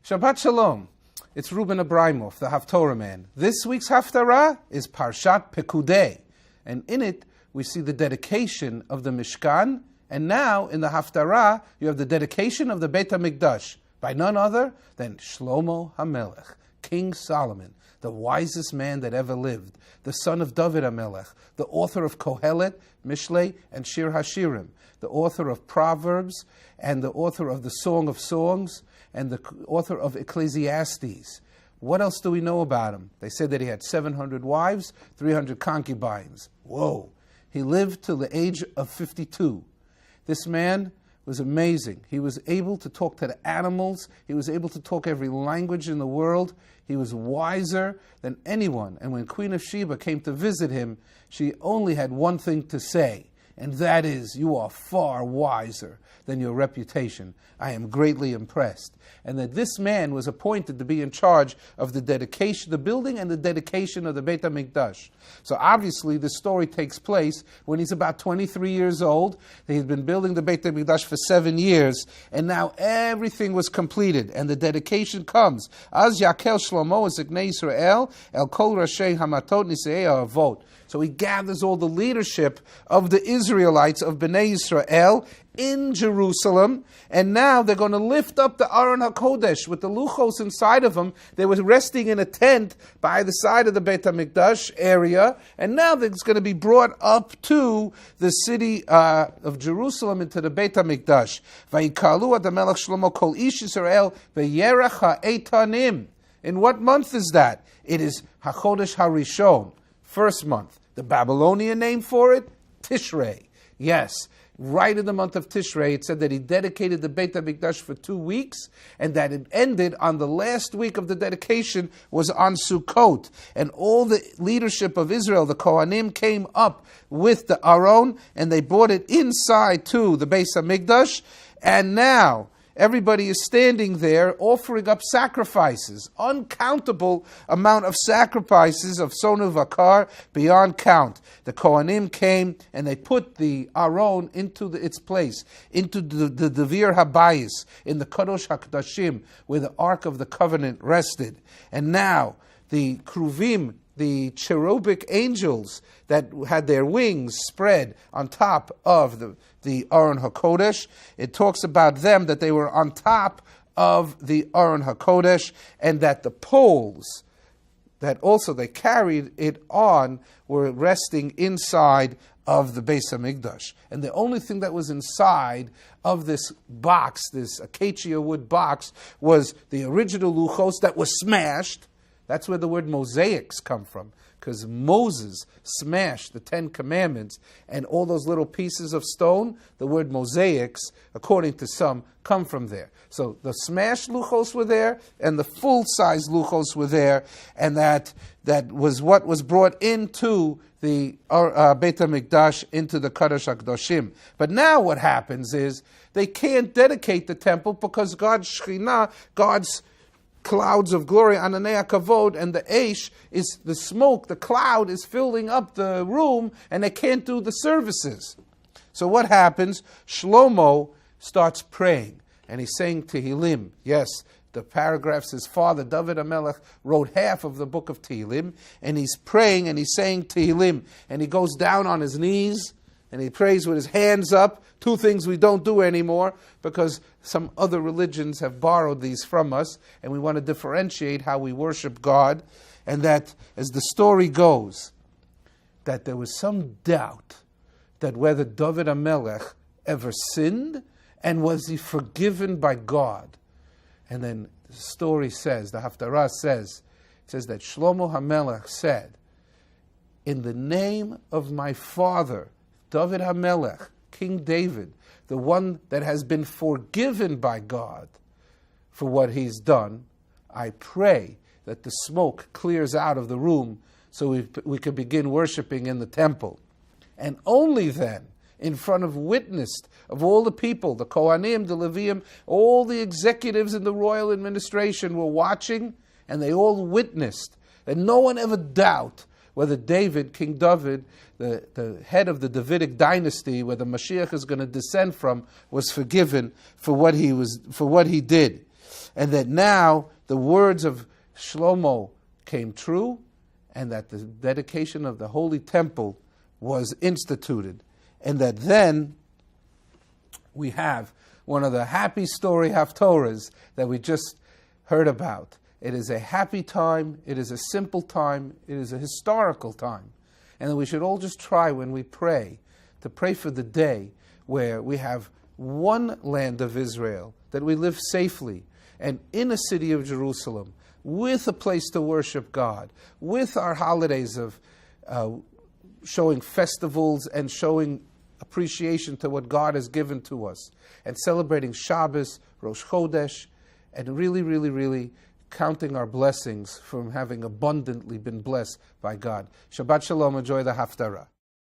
Shabbat Shalom. It's Ruben Ebrahimoff, the Haftorahman. This week's Haftorah is Parshat Pekudei, and in it we see the dedication of the Mishkan, and now in the Haftorah you have the dedication of the Beit HaMikdash by none other than Shlomo HaMelech, King Solomon, the wisest man that ever lived, the son of David HaMelech, the author of Kohelet, Mishlei, and Shir HaShirim, the author of Proverbs, and the author of the Song of Songs, and the author of Ecclesiastes. What else do we know about him? They said that he had 700 wives, 300 concubines. Whoa! He lived till the age of 52. This man was amazing. He was able to talk to the animals. He was able to talk every language in the world. He was wiser than anyone. And when Queen of Sheba came to visit him, she only had one thing to say, and that is, you are far wiser than your reputation. I am greatly impressed. And that this man was appointed to be in charge of the dedication, the building and the dedication of the Beit HaMikdash. So obviously the story takes place when he's about 23 years old. He's been building the Beit HaMikdash for 7 years, and now everything was completed, and the dedication comes. Az Yakel Shlomo Ziknei Yisrael El Kol Rashei Hamatot Nisei Avot. So he gathers all the leadership of the Israelites, of Bnei Yisrael, in Jerusalem, and now they're going to lift up the Aron HaKodesh with the luchos inside of them. They were resting in a tent by the side of the Beit HaMikdash area, and now it's going to be brought up to the city of Jerusalem, into the Beit HaMikdash. Vayikalu ad HaMelech Shlomo Kol Ish Yisrael V'yerach HaEitanim. In what month is that? It is HaChodesh HaRishon, first month. The Babylonian name for it, Tishrei. Yes, right in the month of Tishrei, it said that he dedicated the Beit HaMikdash for 2 weeks, and that it ended on the last week of the dedication was on Sukkot. And all the leadership of Israel, the Kohanim, came up with the Aron, and they brought it inside to the Beit HaMikdash, and now everybody is standing there offering up sacrifices, uncountable amount of sacrifices of Sonu Vakar beyond count. The Kohanim came and they put the Aron into its place, into the Devir Habayis, in the Kadosh HaKadashim, where the Ark of the Covenant rested. And now the Kruvim, the cherubic angels that had their wings spread on top of the Aron HaKodesh, it talks about them that they were on top of the Aron HaKodesh, and that the poles that also they carried it on were resting inside of the Beis HaMikdash. And the only thing that was inside of this box, this acacia wood box, was the original luchos that was smashed. That's where the word mosaics come from, because Moses smashed the 10 Commandments, and all those little pieces of stone, the word mosaics, according to some, come from there. So the smashed luchos were there, and the full-size luchos were there, and that was what was brought into the Beit HaMikdash, into the Kadosh HaKadoshim. But now what happens is, they can't dedicate the temple because God's Shekhinah, God's clouds of glory, Ananei HaKavod, and the Eish is the smoke, the cloud is filling up the room, and they can't do the services. So what happens? Shlomo starts praying, and he's saying Tehillim. Yes, the paragraphs his father, David HaMelech, wrote half of the book of Tehillim, and he's praying, and he's saying Tehillim, and he goes down on his knees, and he prays with his hands up, 2 things we don't do anymore, because some other religions have borrowed these from us, and we want to differentiate how we worship God. And that, as the story goes, that there was some doubt that whether David HaMelech ever sinned, and was he forgiven by God. And then the story says, the Haftorah says, it says that Shlomo HaMelech said, in the name of my father, David HaMelech, King David, the one that has been forgiven by God for what he's done, I pray that the smoke clears out of the room so we can begin worshiping in the temple. And only then, in front of witness of all the people, the Kohanim, the Leviim, all the executives in the royal administration were watching, and they all witnessed, and no one ever doubt whether David, King David, the head of the Davidic dynasty, where the Mashiach is going to descend from, was forgiven for what he did. and that now the words of Shlomo came true, and that the dedication of the Holy Temple was instituted, and that then we have one of the happy story Haftorahs that we just heard about. It is a happy time, it is a simple time, it is a historical time, and that we should all just try when we pray, to pray for the day where we have one land of Israel, that we live safely, and in a city of Jerusalem, with a place to worship God, with our holidays of showing festivals and showing appreciation to what God has given to us, and celebrating Shabbos, Rosh Chodesh, and really, really, really counting our blessings from having abundantly been blessed by God. Shabbat Shalom, enjoy the Haftarah.